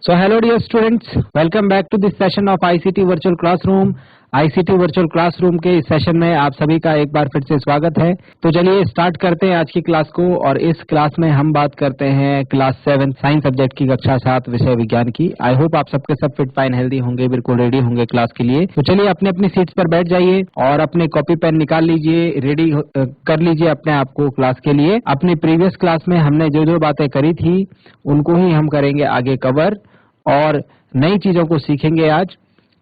So hello dear students, welcome back to this session of ICT Virtual Classroom। ICT Virtual Classroom के इस session में आप सभी का एक बार फिर से स्वागत है। तो चलिए स्टार्ट करते हैं आज की क्लास को। और इस क्लास में हम बात करते हैं क्लास 7 साइंस सब्जेक्ट की कक्षा 7 विषय विज्ञान की। आई होप आप सबके सब फिट फाइन हेल्दी होंगे, बिल्कुल रेडी होंगे क्लास के लिए। तो चलिए अपने अपनी सीट्स पर बैठ जाइए और अपने कॉपी पेन निकाल लीजिए, रेडी कर लीजिए अपने आप को क्लास के लिए। अपनी प्रीवियस क्लास में हमने जो जो बातें करी थी उनको ही हम करेंगे आगे कवर और नई चीजों को सीखेंगे आज।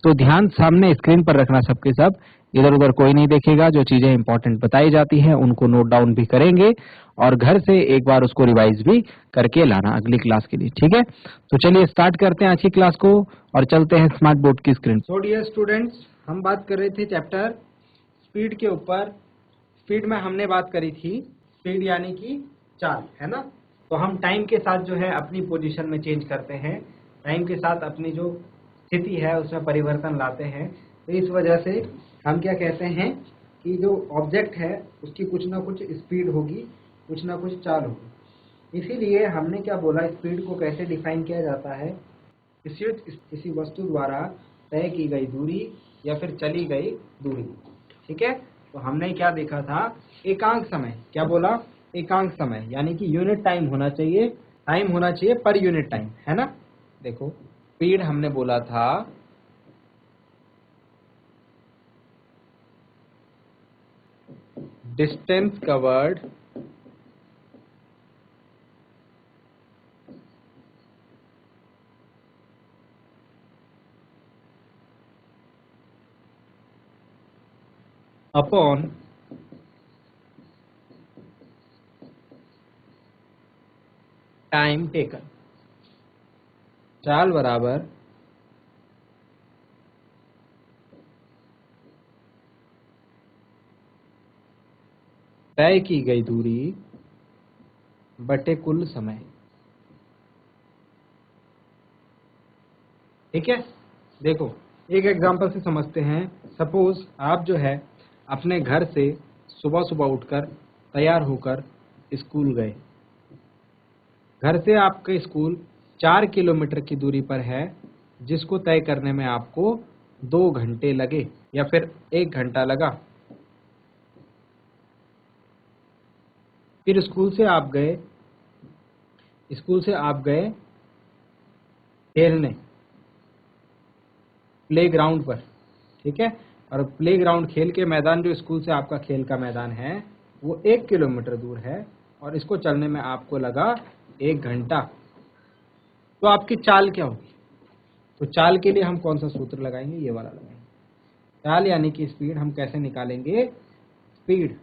तो ध्यान सामने स्क्रीन पर रखना सबके सब, इधर उधर कोई नहीं देखेगा। जो चीजें इंपॉर्टेंट बताई जाती हैं उनको नोट डाउन भी करेंगे और घर से एक बार उसको रिवाइज भी करके लाना अगली क्लास के लिए, ठीक है। तो चलिए स्टार्ट करते हैं आज की क्लास को और चलते हैं स्मार्ट बोर्ड की स्क्रीन। सो डियर स्टूडेंट्स, हम बात कर रहे थे चैप्टर स्पीड के ऊपर। स्पीड में हमने बात करी थी स्पीड यानी कि चाल, है ना। तो हम टाइम के साथ जो है अपनी पोजीशन में चेंज करते हैं, टाइम के साथ अपनी जो स्थिति है उसमें परिवर्तन लाते हैं। तो इस वजह से हम क्या कहते हैं कि जो ऑब्जेक्ट है उसकी कुछ ना कुछ स्पीड होगी, कुछ ना कुछ चाल होगी। इसीलिए हमने क्या बोला, स्पीड को कैसे डिफाइन किया जाता है, किसी वस्तु द्वारा तय की गई दूरी या फिर चली गई दूरी, ठीक है। तो हमने क्या देखा था, एकांक समय। क्या बोला, एकांक समय यानी कि यूनिट टाइम होना चाहिए, टाइम होना चाहिए पर यूनिट टाइम, है ना। देखो स्पीड हमने बोला था distance covered upon time taken. चाल बराबर तय की गई दूरी बटे कुल समय, ठीक है। देखो एक एग्जांपल से समझते हैं। सपोज आप जो है अपने घर से सुबह सुबह उठकर तैयार होकर स्कूल गए। घर से आपका स्कूल 4 किलोमीटर की दूरी पर है, जिसको तय करने में आपको 2 घंटे लगे या फिर 1 घंटा लगा। फिर स्कूल से आप गए खेलने प्ले ग्राउंड पर, ठीक है। और प्ले ग्राउंड खेल के मैदान, जो स्कूल से आपका खेल का मैदान है वो 1 किलोमीटर दूर है और इसको चलने में आपको लगा 1 घंटा। तो आपकी चाल क्या होगी? तो चाल के लिए हम कौन सा सूत्र लगाएंगे, ये वाला लगाएंगे। चाल यानी कि स्पीड हम कैसे निकालेंगे, स्पीड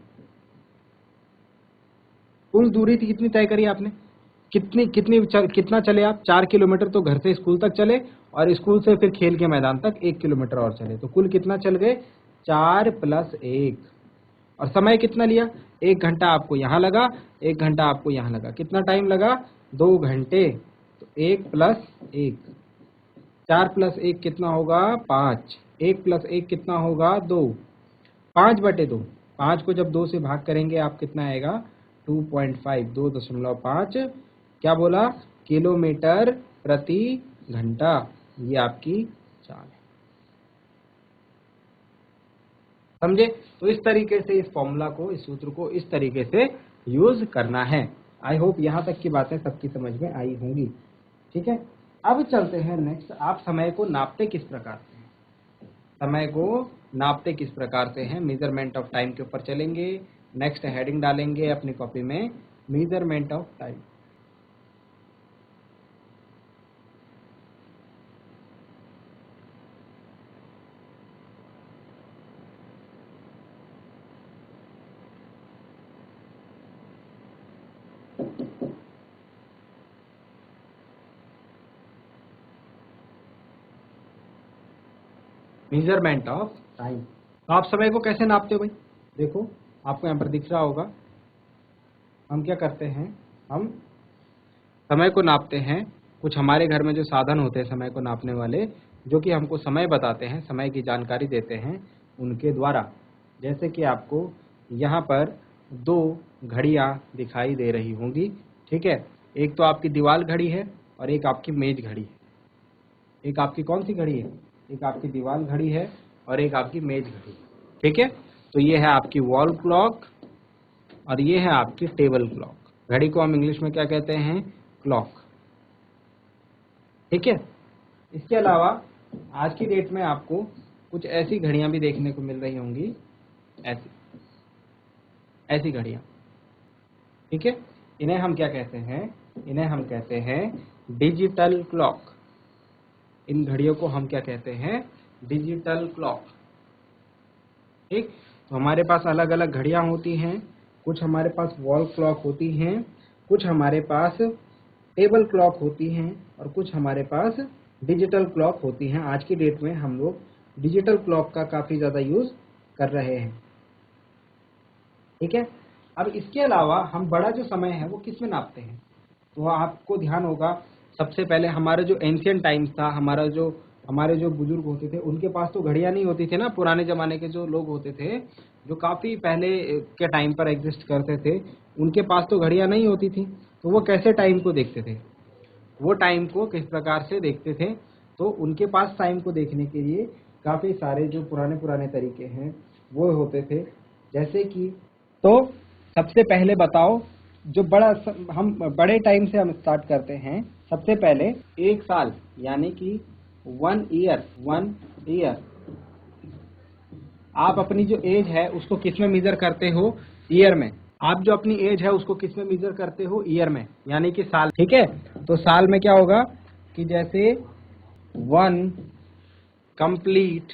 कुल दूरी थी कितनी तय करी आपने, कितना चले आप, 4 किलोमीटर तो घर से स्कूल तक चले और स्कूल से फिर खेल के मैदान तक 1 किलोमीटर और चले। तो कुल कितना चल गए, 4 + 1। और समय कितना लिया, 1 घंटा आपको यहाँ लगा, 1 घंटा आपको यहाँ लगा। कितना टाइम लगा, 2 घंटे। तो 1 + 1, 4 + 1 कितना होगा, 5। 1 + 1 कितना होगा, 2। 5/2, 5 को जब 2 से भाग करेंगे आप कितना आएगा, 2.5, 2.5। क्या बोला, किलोमीटर प्रति घंटा। ये आपकी चाल है, समझे। तो इस तरीके से इस फॉर्मूला को, इस सूत्र को इस तरीके से यूज करना है। आई होप यहाँ तक की बातें सबकी समझ में आई होंगी, ठीक है। अब चलते हैं नेक्स्ट। आप समय को नापते किस प्रकार से हैं, समय को नापते किस प्रकार से हैं, मेजरमेंट ऑफ टाइम के ऊपर चलेंगे। नेक्स्ट हेडिंग डालेंगे अपनी कॉपी में, measurement of time. Measurement of time. आप समय को कैसे नापते हो भाई, देखो आपको यहाँ पर दिख रहा होगा। हम क्या करते हैं, हम समय को नापते हैं। कुछ हमारे घर में जो साधन होते हैं समय को नापने वाले, जो कि हमको समय बताते हैं, समय की जानकारी देते हैं, उनके द्वारा। जैसे कि आपको यहाँ पर 2 घड़ियाँ दिखाई दे रही होंगी, ठीक है। एक तो आपकी दीवार घड़ी है और एक आपकी मेज घड़ी है। एक आपकी कौन सी घड़ी है, एक आपकी दीवार घड़ी है और एक आपकी मेज घड़ी, ठीक है। तो ये है आपकी वॉल क्लॉक और ये है आपकी टेबल क्लॉक। घड़ी को हम इंग्लिश में क्या कहते हैं, क्लॉक, ठीक है। इसके अलावा आज की डेट में आपको कुछ ऐसी घड़ियां भी देखने को मिल रही होंगी, ऐसी घड़ियां, ठीक है। इन्हें हम क्या कहते हैं, इन्हें हम कहते हैं डिजिटल क्लॉक। इन घड़ियों को हम क्या कहते हैं, डिजिटल क्लॉक, ठीक। तो हमारे पास अलग अलग घड़ियां होती हैं, कुछ हमारे पास वॉल क्लॉक होती हैं, कुछ हमारे पास टेबल क्लॉक होती हैं और कुछ हमारे पास डिजिटल क्लॉक होती हैं। आज की डेट में हम लोग डिजिटल क्लॉक का काफ़ी ज़्यादा यूज़ कर रहे हैं, ठीक है। अब इसके अलावा हम बड़ा जो समय है वो किस में नापते हैं, तो आपको ध्यान होगा सबसे पहले हमारा जो एंशियंट टाइम्स था, हमारे जो बुजुर्ग होते थे उनके पास तो घड़ियां नहीं होती थी ना। पुराने ज़माने के जो लोग होते थे, जो काफ़ी पहले के टाइम पर एग्जिस्ट करते थे, उनके पास तो घड़ियां नहीं होती थी। तो वो कैसे टाइम को देखते थे, वो टाइम को किस प्रकार से देखते थे, तो उनके पास टाइम को देखने के लिए काफ़ी सारे जो पुराने तरीके हैं वो होते थे। जैसे कि तो सबसे पहले बताओ, जो हम बड़े टाइम से हम स्टार्ट करते हैं। सबसे पहले एक साल यानी कि 1 ईयर, आप अपनी जो एज है उसको किस में मेजर करते हो, ईयर में। आप जो अपनी एज है उसको किस में मेजर करते हो, ईयर में, यानी कि साल, ठीक है। तो साल में क्या होगा कि जैसे 1 complete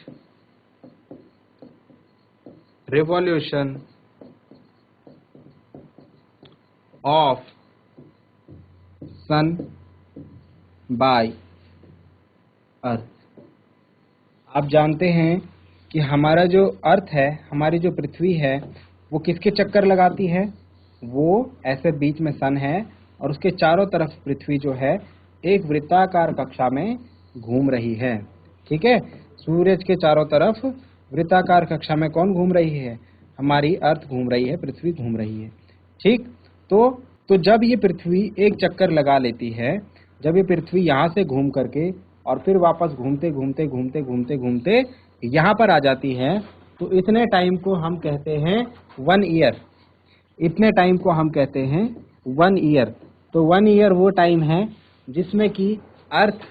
revolution of sun by earth. आप जानते हैं कि हमारा जो अर्थ है, हमारी जो पृथ्वी है, वो किसके चक्कर लगाती है, वो ऐसे बीच में सन है और उसके चारों तरफ पृथ्वी जो है एक वृत्ताकार कक्षा में घूम रही है, ठीक है। सूरज के चारों तरफ वृत्ताकार कक्षा में कौन घूम रही है, हमारी अर्थ घूम रही है, पृथ्वी घूम रही है, ठीक। तो जब ये पृथ्वी एक चक्कर लगा लेती है, जब ये पृथ्वी यहाँ से घूम करके और फिर वापस घूमते घूमते घूमते घूमते घूमते यहाँ पर आ जाती है, तो इतने टाइम को हम कहते हैं 1 ईयर। इतने टाइम को हम कहते हैं 1 ईयर। तो 1 ईयर वो टाइम है जिसमें कि अर्थ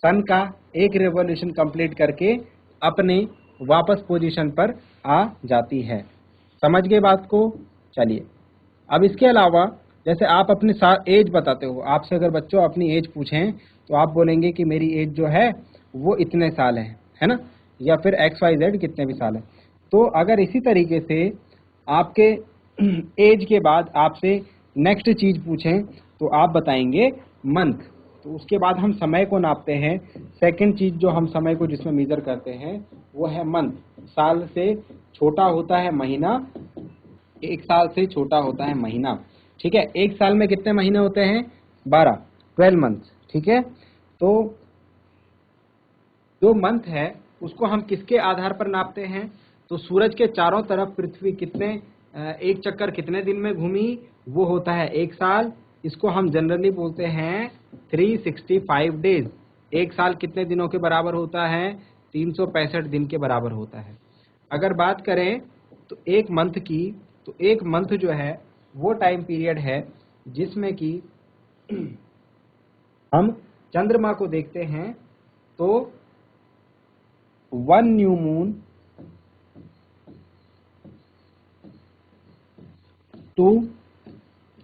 सन का एक रेवोल्यूशन कंप्लीट करके अपने वापस पोजीशन पर आ जाती है। समझ गए बात को। चलिए, अब इसके अलावा जैसे आप अपनी एज बताते हो, आपसे अगर बच्चों अपनी एज पूछें तो आप बोलेंगे कि मेरी एज जो है वो इतने साल है ना, या फिर XYZ कितने भी साल है। तो अगर इसी तरीके से आपके एज के बाद आपसे नेक्स्ट चीज पूछें तो आप बताएंगे मंथ। तो उसके बाद हम समय को नापते हैं। सेकंड चीज जो हम समय को जिसमें मेजर करते हैं वो है मंथ। साल से छोटा होता है महीना, एक साल से छोटा होता है महीना, ठीक है। एक साल में कितने महीने होते हैं, 12 मंथ्स, ठीक है। तो जो मंथ है उसको हम किसके आधार पर नापते हैं, तो सूरज के चारों तरफ पृथ्वी एक चक्कर कितने दिन में घूमी, वो होता है एक साल। इसको हम जनरली बोलते हैं 365 डेज। एक साल कितने दिनों के बराबर होता है, 365 दिन के बराबर होता है। अगर बात करें तो एक मंथ की, तो एक मंथ जो है वो टाइम पीरियड है जिसमें कि हम चंद्रमा को देखते हैं। तो 1 न्यू मून टू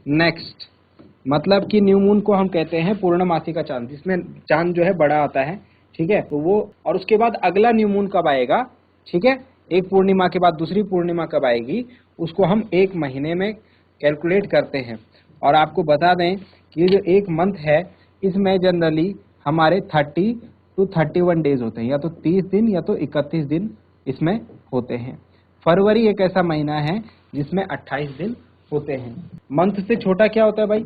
नेक्स्ट, मतलब कि न्यू मून को हम कहते हैं पूर्णमासी का चांद, जिसमें चांद जो है बड़ा आता है, ठीक है। तो वो, और उसके बाद अगला न्यू मून कब आएगा, ठीक है, एक पूर्णिमा के बाद दूसरी पूर्णिमा कब आएगी, उसको हम एक महीने में कैलकुलेट करते हैं। और आपको बता दें कि जो एक मंथ है इसमें जनरली हमारे 30 to 31 डेज होते हैं, या तो 30 दिन या तो 31 दिन इसमें होते हैं। फरवरी एक ऐसा महीना है जिसमें 28 दिन होते हैं। मंथ से छोटा क्या होता है भाई,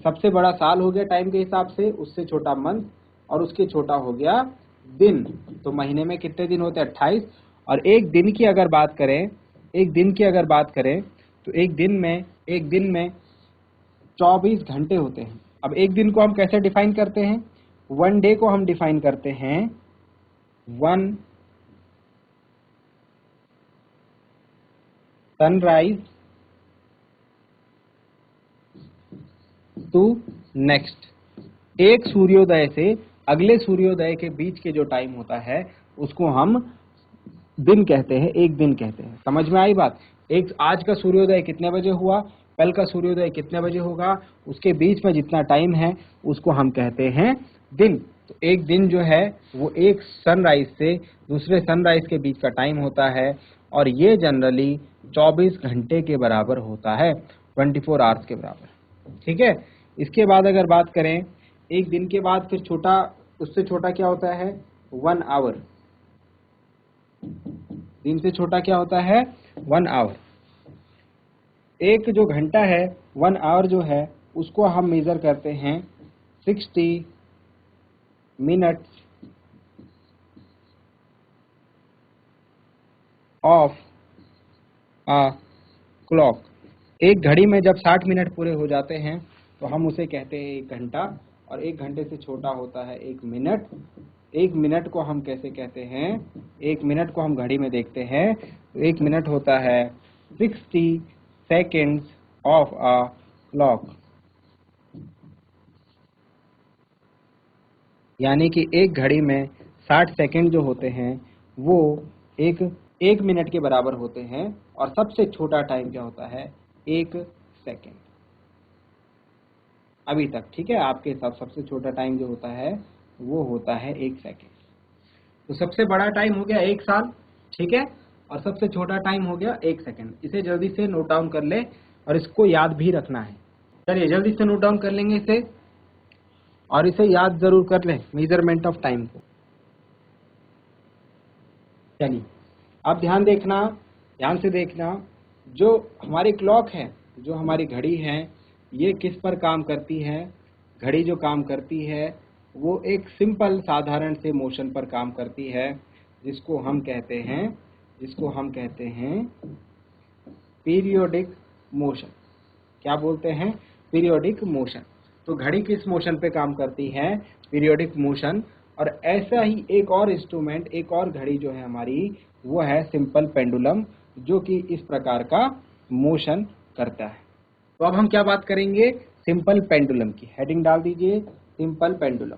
सबसे बड़ा साल हो गया टाइम के हिसाब से, उससे छोटा मंथ, और उसके छोटा हो गया दिन। तो महीने में कितने दिन होते हैं, 28। और एक दिन की अगर बात करें, तो एक दिन में 24 घंटे होते हैं। अब एक दिन को हम कैसे डिफाइन करते हैं, वन डे को हम डिफाइन करते हैं वन सनराइज टू नेक्स्ट। एक सूर्योदय से अगले सूर्योदय के बीच के जो टाइम होता है उसको हम दिन कहते हैं, एक दिन कहते हैं। समझ में आई बात? एक आज का सूर्योदय कितने बजे हुआ, कल का सूर्योदय कितने बजे होगा, उसके बीच में जितना टाइम है उसको हम कहते हैं दिन। तो एक दिन जो है वो एक सनराइज से दूसरे सनराइज के बीच का टाइम होता है और ये जनरली 24 घंटे के बराबर होता है, 24 आवर्स के बराबर। ठीक है। इसके बाद अगर बात करें एक दिन के बाद फिर छोटा, उससे छोटा क्या होता है 1 आवर। दिन से छोटा क्या होता है 1 आवर। एक जो घंटा है 1 आवर जो है उसको हम मेजर करते हैं 60 मिनट्स ऑफ अ क्लॉक। एक घड़ी में जब 60 मिनट पूरे हो जाते हैं तो हम उसे कहते हैं 1 घंटा, और 1 घंटे से छोटा होता है 1 मिनट। 1 मिनट को हम कैसे कहते हैं, 1 मिनट को हम घड़ी में देखते हैं तो 1 मिनट होता है 60 सेकेंड्स ऑफ अ क्लॉक। यानी कि एक घड़ी में 60 सेकेंड जो होते हैं वो एक मिनट के बराबर होते हैं, और सबसे छोटा टाइम क्या होता है 1 सेकेंड अभी तक। ठीक है, आपके हिसाब सबसे छोटा टाइम जो होता है वो होता है 1 सेकेंड। तो सबसे बड़ा टाइम हो गया 1 साल, ठीक है, और सबसे छोटा टाइम हो गया 1 सेकेंड। इसे जल्दी से नोट डाउन कर ले और इसको याद भी रखना है। चलिए जल्दी से नोट डाउन कर लेंगे इसे, और इसे याद जरूर कर लें मेजरमेंट ऑफ टाइम को। चलिए अब ध्यान से देखना, जो हमारी क्लॉक है, जो हमारी घड़ी है, ये किस पर काम करती है। घड़ी जो काम करती है वो एक सिंपल साधारण से मोशन पर काम करती है, जिसको हम कहते हैं पीरियोडिक मोशन। क्या बोलते हैं, पीरियोडिक मोशन। तो घड़ी किस मोशन पे काम करती है, पीरियोडिक मोशन। और ऐसा ही एक और इंस्ट्रूमेंट, एक और घड़ी जो है हमारी, वो है सिंपल पेंडुलम, जो कि इस प्रकार का मोशन करता है। तो अब हम क्या बात करेंगे, सिंपल पेंडुलम की। हेडिंग डाल दीजिए सिंपल पेंडुलम।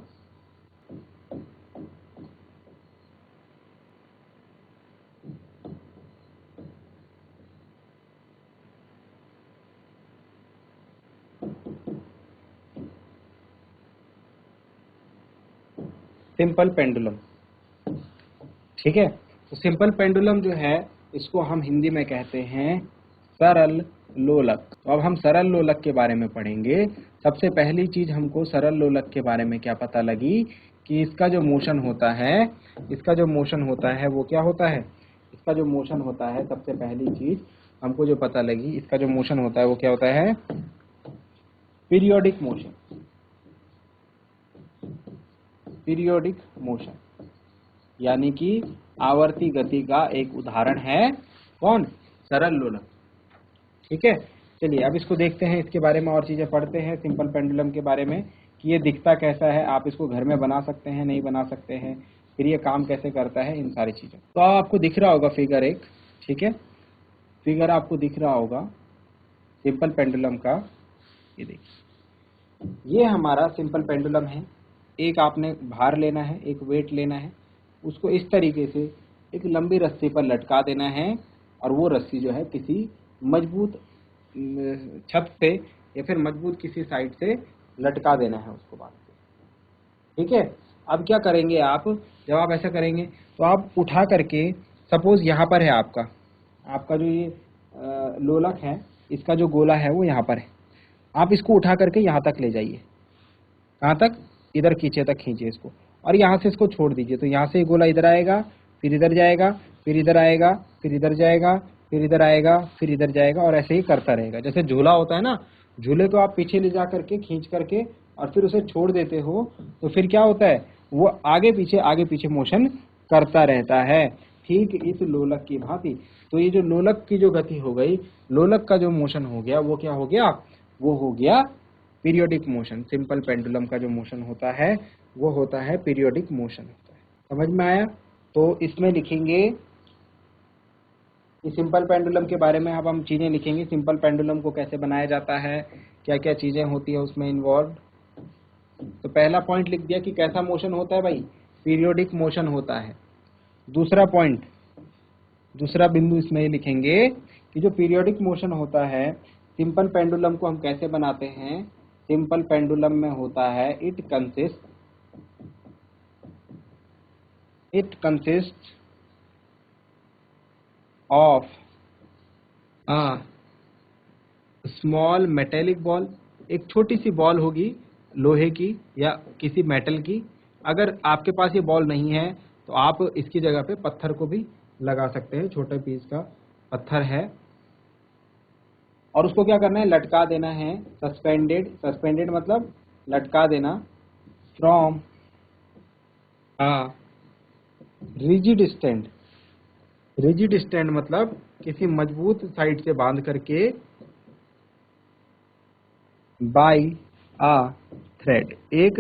सिंपल पेंडुलम, ठीक है। तो सिंपल पेंडुलम जो है इसको हम हिंदी में कहते हैं सरल लोलक। तो अब हम सरल लोलक के बारे में पढ़ेंगे। सबसे पहली चीज हमको सरल लोलक के बारे में क्या पता लगी कि इसका जो मोशन होता है, वो क्या होता है, इसका जो मोशन होता है, सबसे पहली चीज हमको जो पता लगी, इसका जो मोशन होता है वो क्या होता है, पीरियोडिक मोशन। पीरियोडिक मोशन यानी कि आवर्ती गति का एक उदाहरण है कौन, सरल लोलक। ठीक है। चलिए अब इसको देखते हैं, इसके बारे में और चीजें पढ़ते हैं सिंपल पेंडुलम के बारे में, कि ये दिखता कैसा है, आप इसको घर में बना सकते हैं नहीं बना सकते हैं, फिर ये काम कैसे करता है, इन सारी चीजें। तो आपको दिख रहा होगा फिगर 1, ठीक है, फिगर आपको दिख रहा होगा सिंपल पेंडुलम का। ये देखिए, ये हमारा सिंपल पेंडुलम है। एक आपने भार लेना है, एक वेट लेना है, उसको इस तरीके से एक लंबी रस्सी पर लटका देना है, और वो रस्सी जो है किसी मजबूत छत पे या फिर मजबूत किसी साइड से लटका देना है उसको बांध के। ठीक है। अब क्या करेंगे आप, जब आप ऐसा करेंगे तो आप उठा करके, सपोज यहाँ पर है आपका जो ये लोलक है, इसका जो गोला है वो यहाँ पर है, आप इसको उठा करके यहाँ तक ले जाइए। कहाँ तक, इधर नीचे तक खींचिए इसको, और यहाँ से इसको छोड़ दीजिए। तो यहाँ से ये गोला इधर आएगा, फिर इधर जाएगा, फिर इधर आएगा, फिर इधर जाएगा, फिर इधर आएगा, फिर इधर जाएगा, और ऐसे ही करता रहेगा। जैसे झूला होता है ना, झूले को आप पीछे ले जा करके खींच करके और फिर उसे छोड़ देते हो, तो फिर क्या होता है, वो आगे पीछे मोशन करता रहता है। ठीक इस लोलक की भांति। तो ये जो लोलक की जो गति हो गई, लोलक का जो मोशन हो गया, वो क्या हो गया, वो हो गया पीरियोडिक मोशन। सिंपल पेंडुलम का जो मोशन होता है वो होता है पीरियोडिक मोशन होता है। समझ में आया? तो इसमें लिखेंगे कि सिंपल पेंडुलम के बारे में अब हम चीज़ें लिखेंगे, सिंपल पेंडुलम को कैसे बनाया जाता है, क्या क्या चीज़ें होती है उसमें इन्वॉल्व। तो पहला पॉइंट लिख दिया कि कैसा मोशन होता है भाई, पीरियोडिक मोशन होता है। दूसरा पॉइंट, दूसरा बिंदु इसमें लिखेंगे कि जो पीरियोडिक मोशन होता है, सिंपल पेंडुलम को हम कैसे बनाते हैं। सिंपल पेंडुलम में होता है it consist of a small metallic ball. एक छोटी सी बॉल होगी लोहे की या किसी मेटल की। अगर आपके पास ये बॉल नहीं है तो आप इसकी जगह पे पत्थर को भी लगा सकते हैं, छोटे पीस का पत्थर है, और उसको क्या करना है, लटका देना है। सस्पेंडेड मतलब लटका देना। फ्रॉम अ रिजिड स्टैंड मतलब किसी मजबूत साइड से बांध करके, बाई आ थ्रेड, एक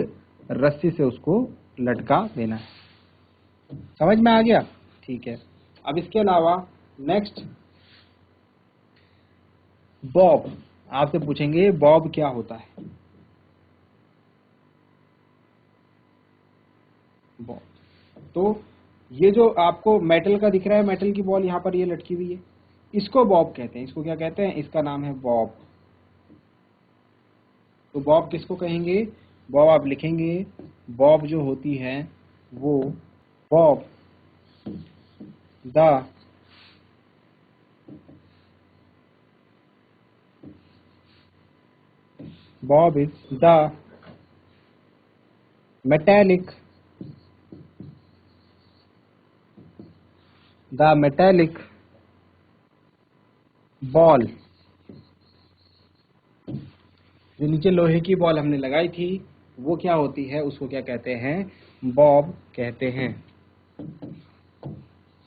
रस्सी से उसको लटका देना है। समझ में आ गया? ठीक है। अब इसके अलावा नेक्स्ट बॉब, आपसे पूछेंगे बॉब क्या होता है। बॉब, तो ये जो आपको मेटल का दिख रहा है, मेटल की बॉल यहाँ पर ये लटकी हुई है, इसको बॉब कहते हैं। इसको क्या कहते हैं? इसका नाम है बॉब। तो बॉब किसको कहेंगे? बॉब आप लिखेंगे, बॉब जो होती है वो Bob the Bob is the metallic ball. जो नीचे लोहे की बॉल हमने लगाई थी वो क्या होती है, उसको क्या कहते हैं? बॉब कहते हैं।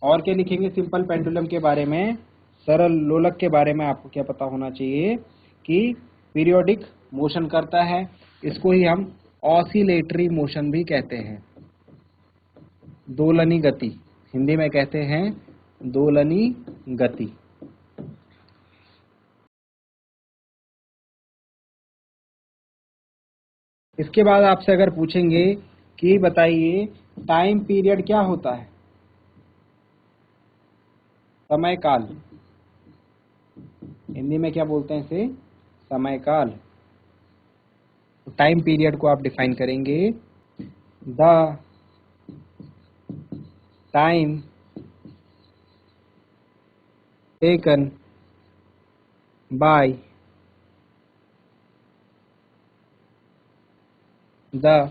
और क्या लिखेंगे सिंपल पेंडुलम के बारे में? सरल लोलक के बारे में आपको क्या पता होना चाहिए कि पीरियोडिक मोशन करता है। इसको ही हम ऑसिलेटरी मोशन भी कहते हैं, दोलनी गति, हिंदी में कहते हैं दोलनी गति। इसके बाद आपसे अगर पूछेंगे कि बताइए टाइम पीरियड क्या होता है, समय काल, हिंदी में क्या बोलते हैं इसे? समय काल। तो टाइम पीरियड को आप डिफाइन करेंगे, the time taken by the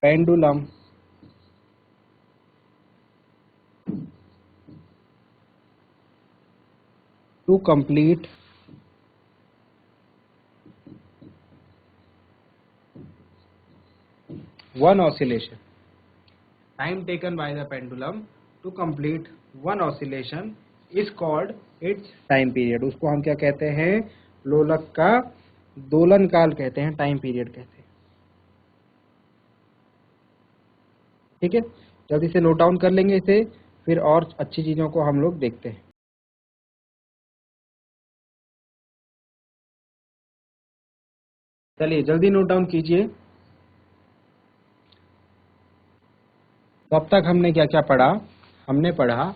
pendulum to complete one oscillation. Time taken by the pendulum to complete one oscillation is called its time period. उसको हम क्या कहते हैं? लोलक का दोलन काल कहते हैं, टाइम पीरियड कहते हैं। ठीक है, जल्दी से नोट डाउन कर लेंगे इसे, फिर और अच्छी चीजों को हम लोग देखते हैं। चलिए जल्दी नोट डाउन कीजिए। तो अब तक हमने क्या क्या पढ़ा? हमने पढ़ा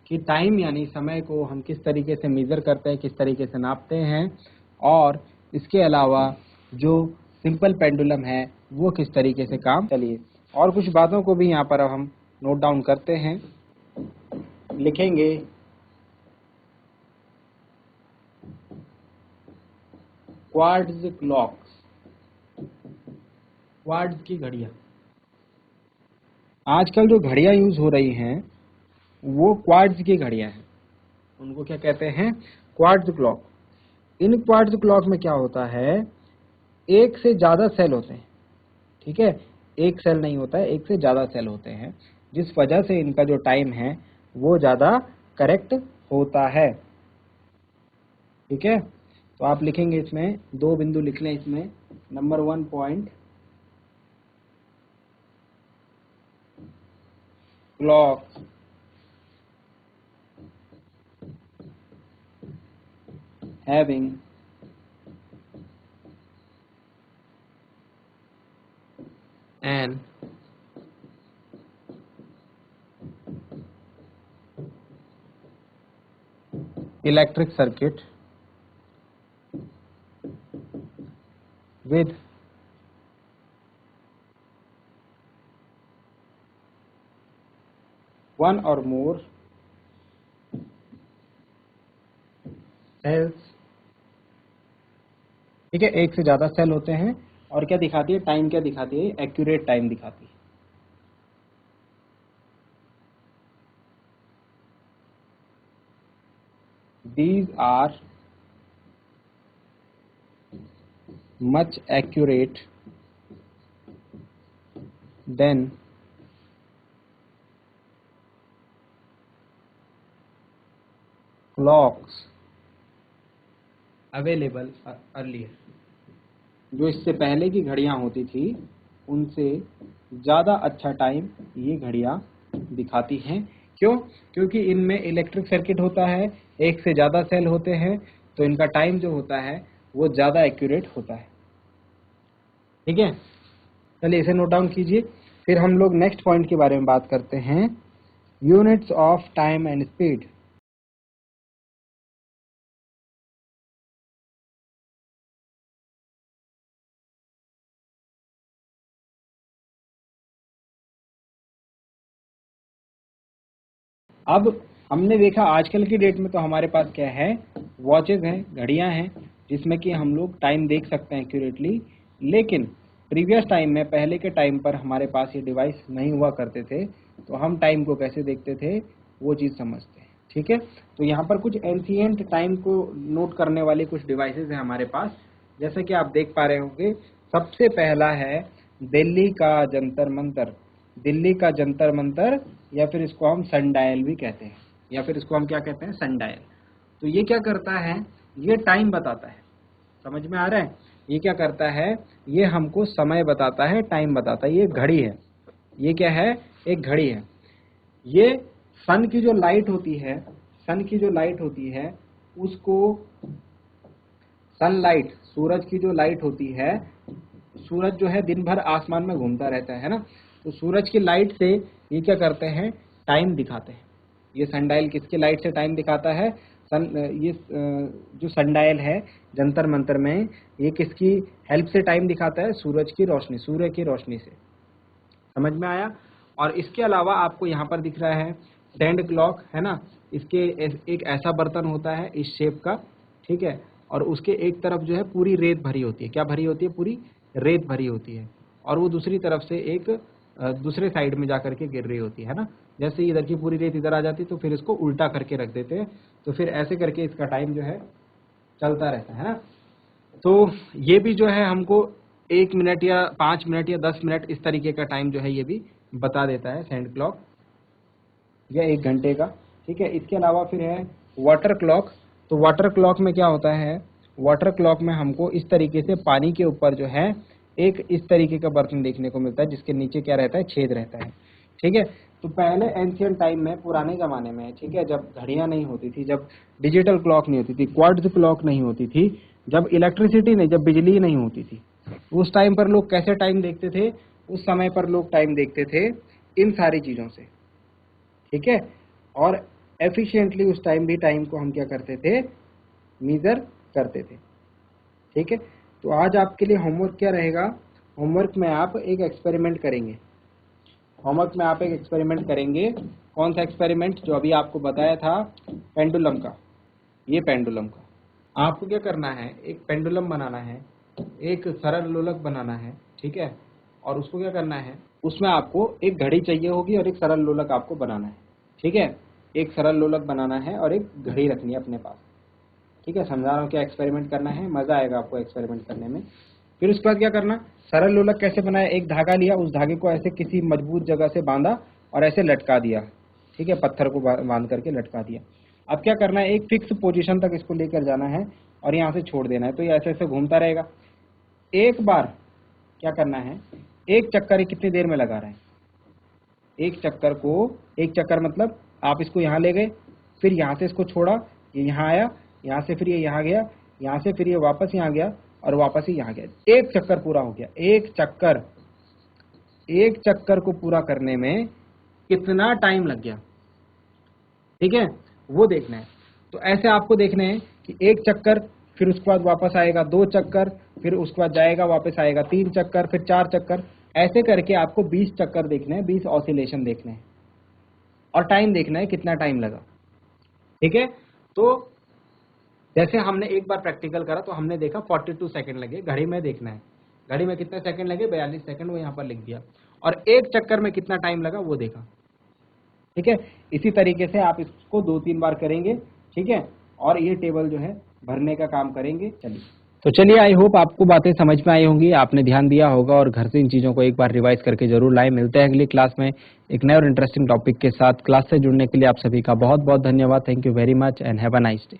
कि टाइम यानी समय को हम किस तरीके से मेजर करते हैं, किस तरीके से नापते हैं, और इसके अलावा जो सिंपल पेंडुलम है वो किस तरीके से काम। चलिए और कुछ बातों को भी यहाँ पर अब हम नोट डाउन करते हैं, लिखेंगे। क्वार्ट्ज क्लॉक्स, क्वार्ट्ज की घड़ियां। आजकल जो घड़ियां यूज हो रही हैं वो क्वार्ट्ज की घड़ियां हैं, उनको क्या कहते हैं? Quartz clock. इन क्वार्ट्ज क्लॉक में क्या होता है, एक से ज्यादा सेल होते हैं। ठीक है, एक सेल नहीं होता है, एक से ज्यादा सेल होते हैं, जिस वजह से इनका जो टाइम है वो ज्यादा करेक्ट होता है। ठीक है, तो आप लिखेंगे इसमें 2 बिंदु लिख लें इसमें। Number 1 point clock having an electric circuit with one or more cells, ठीक है, एक से ज्यादा सेल होते हैं। और क्या दिखाती है, टाइम क्या दिखाती है, एक्यूरेट टाइम दिखाती है। These are much accurate than clocks available earlier। जो इससे पहले की घड़ियां होती थी उनसे ज़्यादा अच्छा टाइम ये घड़ियां दिखाती हैं। क्यों? क्योंकि इनमें इलेक्ट्रिक सर्किट होता है, एक से ज़्यादा सेल होते हैं, तो इनका टाइम जो होता है वो ज़्यादा एक्यूरेट होता है। ठीक है, चलिए इसे नोट डाउन कीजिए। फिर हम लोग नेक्स्ट पॉइंट के बारे में बात करते हैं, units of time and speed. अब हमने देखा आजकल की डेट में तो हमारे पास क्या है, वॉचेज हैं, घड़ियां हैं, जिसमें कि हम लोग टाइम देख सकते हैं एक्यूरेटली। लेकिन प्रीवियस टाइम में, पहले के टाइम पर हमारे पास ये डिवाइस नहीं हुआ करते थे, तो हम टाइम को कैसे देखते थे वो चीज़ समझते हैं। ठीक है, तो यहाँ पर कुछ एंशिएंट टाइम को नोट करने वाले कुछ डिवाइसेज हैं हमारे पास। जैसे कि आप देख पा रहे होंगे, सबसे पहला है दिल्ली का जंतर मंतर। दिल्ली का जंतर मंतर, या फिर इसको हम सनडायल भी कहते हैं, या फिर इसको हम क्या कहते हैं, सनडायल। तो ये क्या करता है, ये टाइम बताता है। समझ में आ रहा है? ये क्या करता है, ये हमको समय बताता है, टाइम बताता है। ये घड़ी है, ये क्या है, एक घड़ी है। ये सन की जो लाइट होती है, सन की जो लाइट होती है उसको, सनलाइट, सूरज की जो लाइट होती है, सूरज जो है दिन भर आसमान में घूमता रहता है ना, तो सूरज की लाइट से ये क्या करते हैं, टाइम दिखाते हैं। ये सनडायल किसकी लाइट से टाइम दिखाता है, ये जो सनडायल है जंतर मंतर में, ये किसकी हेल्प से टाइम दिखाता है, सूरज की रोशनी, सूर्य की रोशनी से। समझ में आया? और इसके अलावा आपको यहाँ पर दिख रहा है सैंड क्लॉक, है ना। इसके एक ऐसा बर्तन होता है इस शेप का, ठीक है, और उसके एक तरफ जो है पूरी रेत भरी होती है। क्या भरी होती है, पूरी रेत भरी होती है, और वो दूसरी तरफ से एक दूसरे साइड में जाकर के गिर रही होती है ना। जैसे इधर की पूरी रेत इधर आ जाती है तो फिर इसको उल्टा करके रख देते हैं, तो फिर ऐसे करके इसका टाइम जो है चलता रहता है ना। तो ये भी जो है हमको 1 मिनट या 5 मिनट या 10 मिनट इस तरीके का टाइम जो है ये भी बता देता है सैंड क्लॉक, या 1 घंटे का। ठीक है, इसके अलावा फिर है वाटर क्लॉक। तो वाटर क्लॉक में क्या होता है, वाटर क्लॉक में हमको इस तरीके से पानी के ऊपर जो है एक इस तरीके का बर्तन देखने को मिलता है, जिसके नीचे क्या रहता है, छेद रहता है। ठीक है, तो पहले एंशियंट टाइम में, पुराने ज़माने में, ठीक है, जब घड़ियाँ नहीं होती थी, जब डिजिटल क्लॉक नहीं होती थी, क्वार्ट्ज क्लॉक नहीं होती थी, जब इलेक्ट्रिसिटी नहीं, जब बिजली नहीं होती थी, उस टाइम पर लोग कैसे टाइम देखते थे, उस समय पर लोग टाइम देखते थे इन सारी चीज़ों से। ठीक है, और एफिशिएंटली उस टाइम भी टाइम को हम क्या करते थे, मीज़र करते थे। ठीक है, तो आज आपके लिए होमवर्क क्या रहेगा, होमवर्क में आप एक एक्सपेरिमेंट करेंगे। होमवर्क में आप एक एक्सपेरिमेंट करेंगे। कौन सा एक्सपेरिमेंट, जो अभी आपको बताया था पेंडुलम का, ये पेंडुलम का। आपको क्या करना है, एक पेंडुलम बनाना है, एक सरल लोलक बनाना है, ठीक है, और उसको क्या करना है, उसमें आपको एक घड़ी चाहिए होगी और एक सरल लोलक आपको बनाना है। ठीक है, एक सरल लोलक बनाना है और एक घड़ी रखनी है अपने पास। ठीक है, समझा रहा हूँ क्या एक्सपेरिमेंट करना है, मज़ा आएगा आपको एक्सपेरिमेंट करने में। फिर उसके बाद क्या करना, सरल लोलक कैसे बनाया, एक धागा लिया, उस धागे को ऐसे किसी मजबूत जगह से बांधा और ऐसे लटका दिया। ठीक है, पत्थर को बांध करके लटका दिया। अब क्या करना है, एक फिक्स पोजीशन तक इसको लेकर जाना है, और यहाँ से छोड़ देना है, तो ये ऐसे ऐसे घूमता रहेगा। एक बार क्या करना है, एक चक्कर कितनी देर में लगा रहे हैं, एक चक्कर मतलब आप इसको यहाँ ले गए, फिर यहाँ से इसको छोड़ा, ये यहाँ आया, यहाँ से फिर ये यहाँ गया, यहाँ से फिर ये वापस यहाँ गया और वापस ही यहाँ गया। एक चक्कर पूरा हो गया। एक चक्कर को पूरा करने में कितना टाइम लग गया, ठीक है, वो देखना है। तो ऐसे आपको देखना है कि एक चक्कर, फिर उसके बाद वापस आएगा 2 चक्कर, फिर उसके बाद जाएगा वापस आएगा 3 चक्कर, फिर 4 चक्कर, ऐसे करके आपको 20 चक्कर देखने हैं, 20 ऑसिलेशन देखने हैं और टाइम देखना है कितना टाइम लगा, ठीक है। तो जैसे हमने एक बार प्रैक्टिकल करा तो हमने देखा 42 सेकंड लगे, घड़ी में देखना है, घड़ी में कितने सेकंड लगे, 42 सेकंड, वो यहाँ पर लिख दिया, और एक चक्कर में कितना टाइम लगा वो देखा, ठीक है। इसी तरीके से आप इसको 2-3 बार करेंगे, ठीक है, और ये टेबल जो है भरने का काम करेंगे। चलिए आई होप आपको बातें समझ में आई होंगी, आपने ध्यान दिया होगा और घर से इन चीज़ों को एक बार रिवाइज करके जरूर लाएं। मिलते हैं अगली क्लास में एक नए और इंटरेस्टिंग टॉपिक के साथ। क्लास से जुड़ने के लिए आप सभी का बहुत बहुत धन्यवाद। Thank you very much and have a nice day.